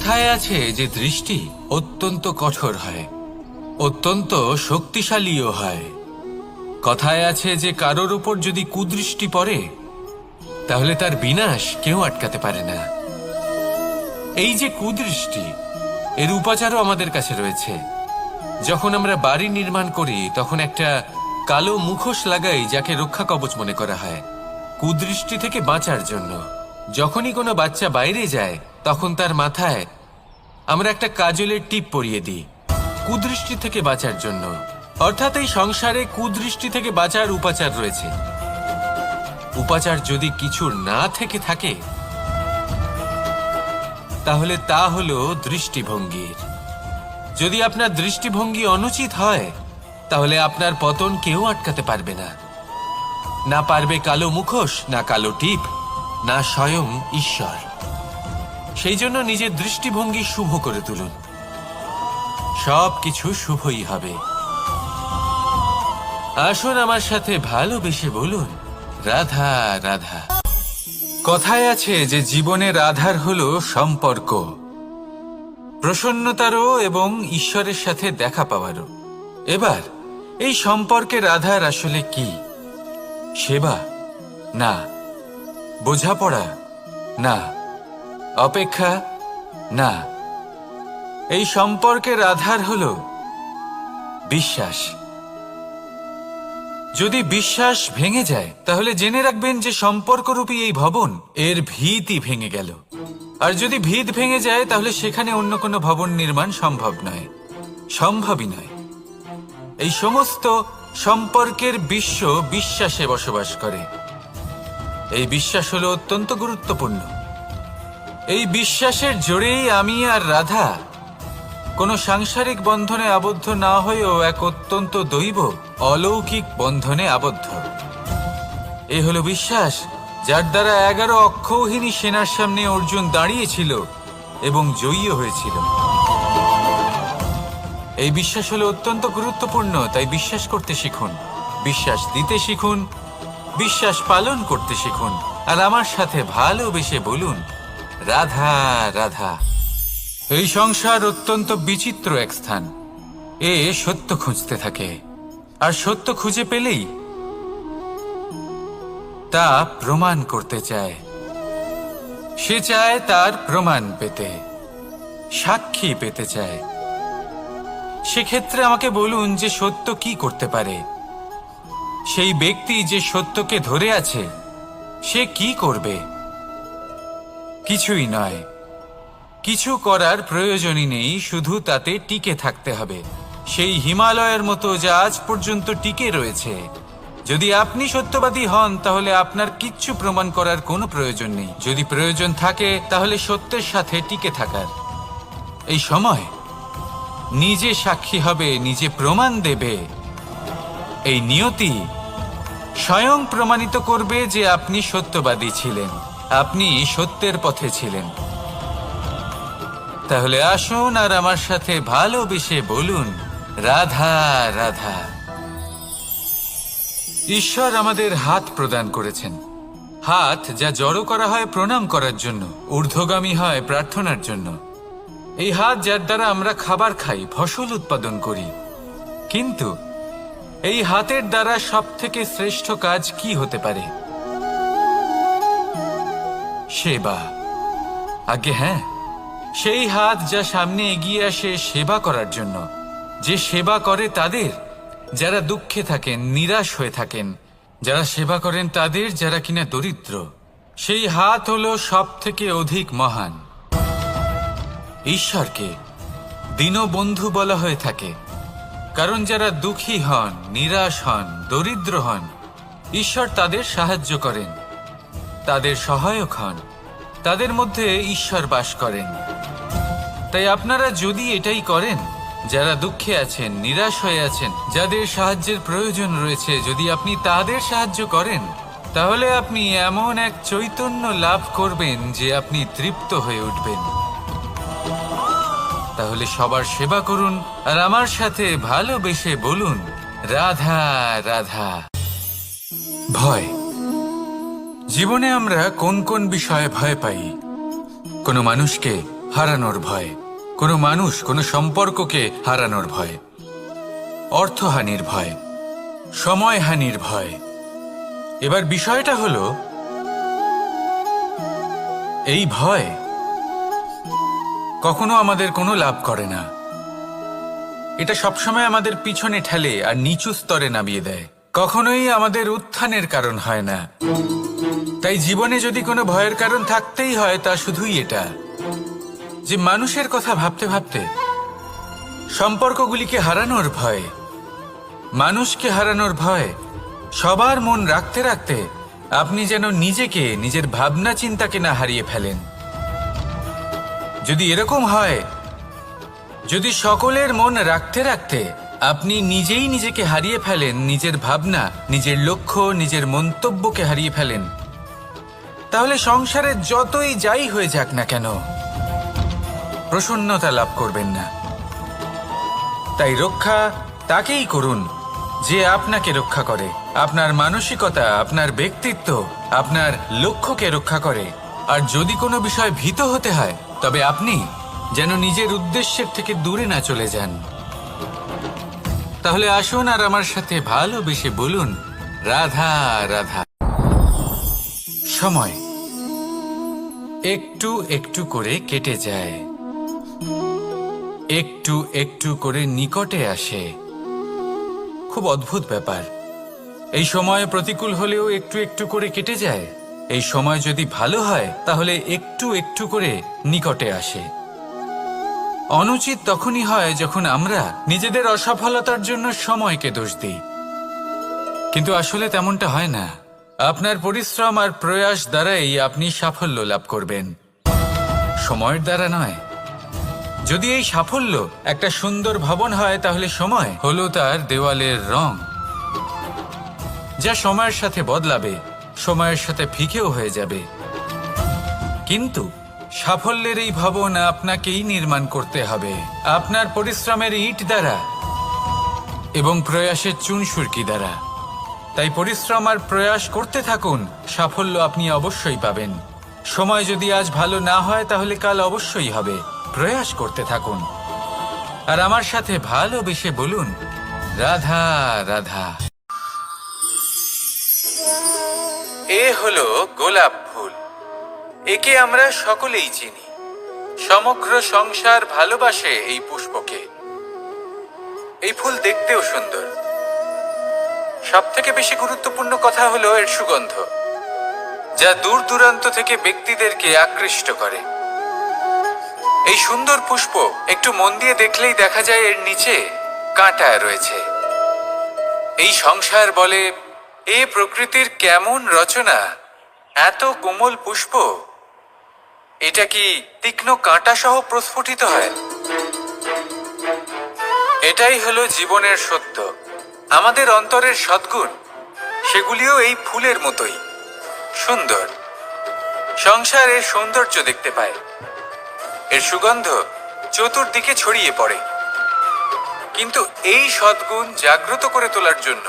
কথায় আছে যে দৃষ্টি অত্যন্ত কঠোর হয়, অত্যন্ত শক্তিশালীও হয়। কথায় আছে যে কারোর উপর যদি কুদৃষ্টি পড়ে তাহলে তার বিনাশ কেউ আটকাতে পারে না। এই যে কুদৃষ্টি, এর উপাচারও আমাদের কাছে রয়েছে। যখন আমরা বাড়ি নির্মাণ করি তখন একটা কালো মুখোশ লাগাই, যাকে রক্ষা কবচ মনে করা হয়, কুদৃষ্টি থেকে বাঁচার জন্য। যখনই কোনো বাচ্চা বাইরে যায় তখন তার মাথায় আমরা একটা কাজলের টিপ পরিয়ে দিই, কুদৃষ্টি থেকে বাঁচার জন্য। অর্থাৎ এই সংসারে কুদৃষ্টি থেকে বাঁচার উপাচার রয়েছে। উপাচার যদি কিছুর না থেকে থাকে তাহলে তা হলো দৃষ্টিভঙ্গির। যদি আপনার দৃষ্টিভঙ্গি অনুচিত হয় তাহলে আপনার পতন কেউ আটকাতে পারবে না। না পারবে কালো মুখোশ, না কালো টিপ, না স্বয়ং ঈশ্বর। সেই জন্য নিজের দৃষ্টিভঙ্গি শুভ করে তুলুন, সব কিছু শুভই হবে। আসুন আমার সাথে ভালোবেসে বলুন, রাধা রাধা। কথায় আছে যে জীবনের আধার হলো সম্পর্ক, প্রসন্নতারও এবং ঈশ্বরের সাথে দেখা পাওয়ারও। এবার এই সম্পর্কের আধার আসলে কি? সেবা? না। বোঝাপড়া? না। অপেক্ষা? না। এই সম্পর্কের আধার হলো বিশ্বাস। যদি বিশ্বাস ভেঙে যায় তাহলে জেনে রাখবেন যে সম্পর্করূপী এই ভবন, এর ভিতই ভেঙে গেল। আর যদি ভিত ভেঙে যায় তাহলে সেখানে অন্য কোনো ভবন নির্মাণ সম্ভব নয়, সম্ভবই নয়। এই সমস্ত সম্পর্কের বিশ্ব বিশ্বাসে বসবাস করে। এই বিশ্বাস হলো অত্যন্ত গুরুত্বপূর্ণ। এই বিশ্বাসের জোরেই আমি আর রাধা কোনো সাংসারিক বন্ধনে আবদ্ধ না হয়েও এক অত্যন্ত দৈব অলৌকিক বন্ধনে আবদ্ধ। এ হলো বিশ্বাস, যার দ্বারা 11 অক্ষৌহিনী সেনার সামনে অর্জুন দাঁড়িয়েছিল এবং জয়ী হয়েছিল। এই বিশ্বাস হলো অত্যন্ত গুরুত্বপূর্ণ, তাই বিশ্বাস করতে শিখুন, বিশ্বাস দিতে শিখুন, বিশ্বাস পালন করতে শিখুন। আর আমার সাথে ভালোবেসে বলুন, রাধা রাধা। এই সংসার অত্যন্ত বিচিত্র এক স্থান। এ সত্য খুঁজতে থাকে, আর সত্য খুঁজে পেলেই তা প্রমাণ করতে চায়। সে চায় তার প্রমাণ পেতে, সাক্ষী পেতে চায়। সেক্ষেত্রে আমাকে বলুন যে সত্য কি করতে পারে? সেই ব্যক্তি যে সত্যকে ধরে আছে সে কি করবে? কিছুই নয়, কিছু করার প্রয়োজনই নেই, শুধু তাতে টিকে থাকতে হবে। সেই হিমালয়ের মতো যা আজ পর্যন্ত টিকে রয়েছে। যদি আপনি সত্যবাদী হন তাহলে আপনার কিচ্ছু প্রমাণ করার কোনো প্রয়োজন নেই। যদি প্রয়োজন থাকে তাহলে সত্যের সাথে টিকে থাকার। এই সময় নিজে সাক্ষী হবে, নিজে প্রমাণ দেবে। এই নিয়তি স্বয়ং প্রমাণিত করবে যে আপনি সত্যবাদী ছিলেন, আপনি সত্যের পথে ছিলেন। তাহলে আসুন আর আমার সাথে ভালোবেসে বলুন, রাধা রাধা। ঈশ্বর আমাদের হাত প্রদান করেছেন। হাত যা জড়ো করা হয় প্রণাম করার জন্য, ঊর্ধ্বগামী হয় প্রার্থনার জন্য। এই হাত যার দ্বারা আমরা খাবার খাই, ফসল উৎপাদন করি। কিন্তু এই হাতের দ্বারা সবথেকে শ্রেষ্ঠ কাজ কি হতে পারে? সেবা। আগে হ্যাঁ, সেই হাত যা সামনে এগিয়ে আসে সেবা করার জন্য, যে সেবা করে তাদের যারা দুঃখে থাকেন, নিরাশ হয়ে থাকেন, যারা সেবা করেন তাদের যারা কিনা দরিদ্র। সেই হাত হলো সব থেকে অধিক মহান। ঈশ্বরকে দীনবন্ধু বলা হয়ে থাকে, কারণ যারা দুঃখী হন, নিরাশ হন, দরিদ্র হন, ঈশ্বর তাদের সাহায্য করেন, তাদের সহায়ক হন, তাদের মধ্যে ঈশ্বর বাস করেন। তাই আপনারা যদি এটাই করেন, যারা দুঃখে আছেন, নিরাশ হয়ে আছেন, যাদের সাহায্যের প্রয়োজন রয়েছে, যদি আপনি তাদের সাহায্য করেন তাহলে আপনি এমন এক চৈতন্য লাভ করবেন যে আপনি তৃপ্ত হয়ে উঠবেন। তাহলে সবার সেবা করুন আর আমার সাথে ভালোবেসে বলুন, রাধা রাধা। ভয়। জীবনে আমরা কোন কোন বিষয়ে ভয় পাই? কোনো মানুষকে হারানোর ভয়, কোনো মানুষ, কোনো সম্পর্ককে হারানোর ভয়, অর্থহানির ভয়, সময়হানির ভয়। এবার বিষয়টা হলো, এই ভয় কখনো আমাদের কোনো লাভ করে না। এটা সবসময় আমাদের পিছনে ঠেলে আর নিচু স্তরে নামিয়ে দেয়, কখনোই আমাদের উত্থানের কারণ হয় না। তাই জীবনে যদি কোনো ভয়ের কারণ থাকতেই হয়, তা শুধুই এটা যে মানুষের কথা ভাবতে ভাবতে, সম্পর্কগুলিকে হারানোর ভয়, মানুষকে হারানোর ভয়, সবার মন রাখতে রাখতে আপনি যেন নিজেকে, নিজের ভাবনা চিন্তাকে না হারিয়ে ফেলেন। যদি এরকম হয়, যদি সকলের মন রাখতে রাখতে আপনি নিজেই নিজেকে হারিয়ে ফেলেন, নিজের ভাবনা, নিজের লক্ষ্য, নিজের মন্তব্যকে হারিয়ে ফেলেন, তাহলে সংসারে যতই যাই হয়ে যাক না কেন, প্রসন্নতা লাভ করবেন না। তাই রক্ষা তাকেই করুন যে আপনাকে রক্ষা করে, আপনার মানসিকতা, আপনার ব্যক্তিত্ব, আপনার লক্ষ্যকে রক্ষা করে। আর যদি কোনো বিষয় ভীত হতে হয়, তবে আপনি যেন নিজের উদ্দেশ্যের থেকে দূরে না চলে যান। তাহলে আসুন আর আমার সাথে ভালোবেসে বলুন, রাধা রাধা। সময় একটু একটু করে কেটে যায়, একটু একটু করে নিকটে আসে। খুব অদ্ভুত ব্যাপার। এই সময় প্রতিকূল হলেও একটু একটু করে কেটে যায়। এই সময় যদি ভালো হয়, তাহলে একটু একটু করে নিকটে আসে। অনুচিত তখনই হয় যখন আমরা নিজেদের অসফলতার জন্য সময়কে দোষ দিই, কিন্তু আসলে তেমনটা হয় না। আপনার পরিশ্রম আর প্রয়াস দ্বারাই আপনি সাফল্য লাভ করবেন, সময়ের দ্বারা নয়। যদি এই সাফল্য একটা সুন্দর ভবন হয়, তাহলে সময় হলো তার দেওয়ালের রং, যা সময়ের সাথে বদলাবে, সময়ের সাথে ফিকেও হয়ে যাবে। কিন্তু সাফল্যের এই ভবন আপনাকেই নির্মাণ করতে হবে, আপনার পরিশ্রমের ইট দ্বারা এবং প্রয়াসের চুনসুরকি দ্বারা। তাই পরিশ্রম আর প্রয়াস করতে থাকুন, সাফল্য আপনি অবশ্যই পাবেন। সময় যদি আজ ভালো না হয়, তাহলে কাল অবশ্যই হবে। প্রয়াস করতে থাকুন আর আমার সাথে ভালোবেসে বলুন, রাধা রাধা। এ হলো গোলাপ ফুল। একে আমরা সকলেই চিনি। সমগ্র সংসার ভালোবাসে এই পুষ্পকে। এই ফুল দেখতেও সুন্দর। সবথেকে বেশি গুরুত্বপূর্ণ কথা হলো এর সুগন্ধ, যা দূর দূরান্ত থেকে ব্যক্তিদেরকে আকৃষ্ট করে। এই সুন্দর পুষ্প একটু মন দিয়ে দেখলেই দেখা যায় এর নিচে কাঁটা রয়েছে। এই সংসার বলে, এ প্রকৃতির কেমন রচনা, এত কোমল পুষ্প, এটা কি তীক্ষ্ণ কাঁটা সহ প্রস্ফুটিত হয়? এটাই হলো জীবনের সত্য। আমাদের অন্তরের সদ্গুণ, সেগুলিও এই ফুলের মতোই সুন্দর। সংসার এর সৌন্দর্য দেখতে পায়, এর সুগন্ধ চতুর্দিকে ছড়িয়ে পড়ে। কিন্তু এই সদ্গুণ জাগ্রত করে তোলার জন্য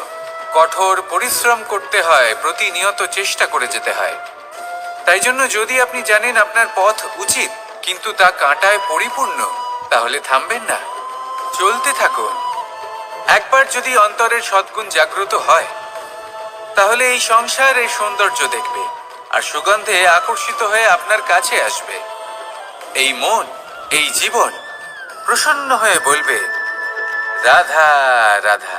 কঠোর পরিশ্রম করতে হয়, প্রতিনিয়ত চেষ্টা করে যেতে হয়। তাই জন্য যদি আপনি জানেন আপনার পথ উচিত, কিন্তু তা কাঁটায় পরিপূর্ণ, তাহলে থামবেন না, চলতে থাকুন। একবার যদি অন্তরের সদ্গুণ জাগ্রত হয়, তাহলে এই সংসার এই সৌন্দর্য দেখবে আর সুগন্ধে আকর্ষিত হয়ে আপনার কাছে আসবে। এই মন, এই জীবন প্রসন্ন হয়ে বলবে, রাধা রাধা।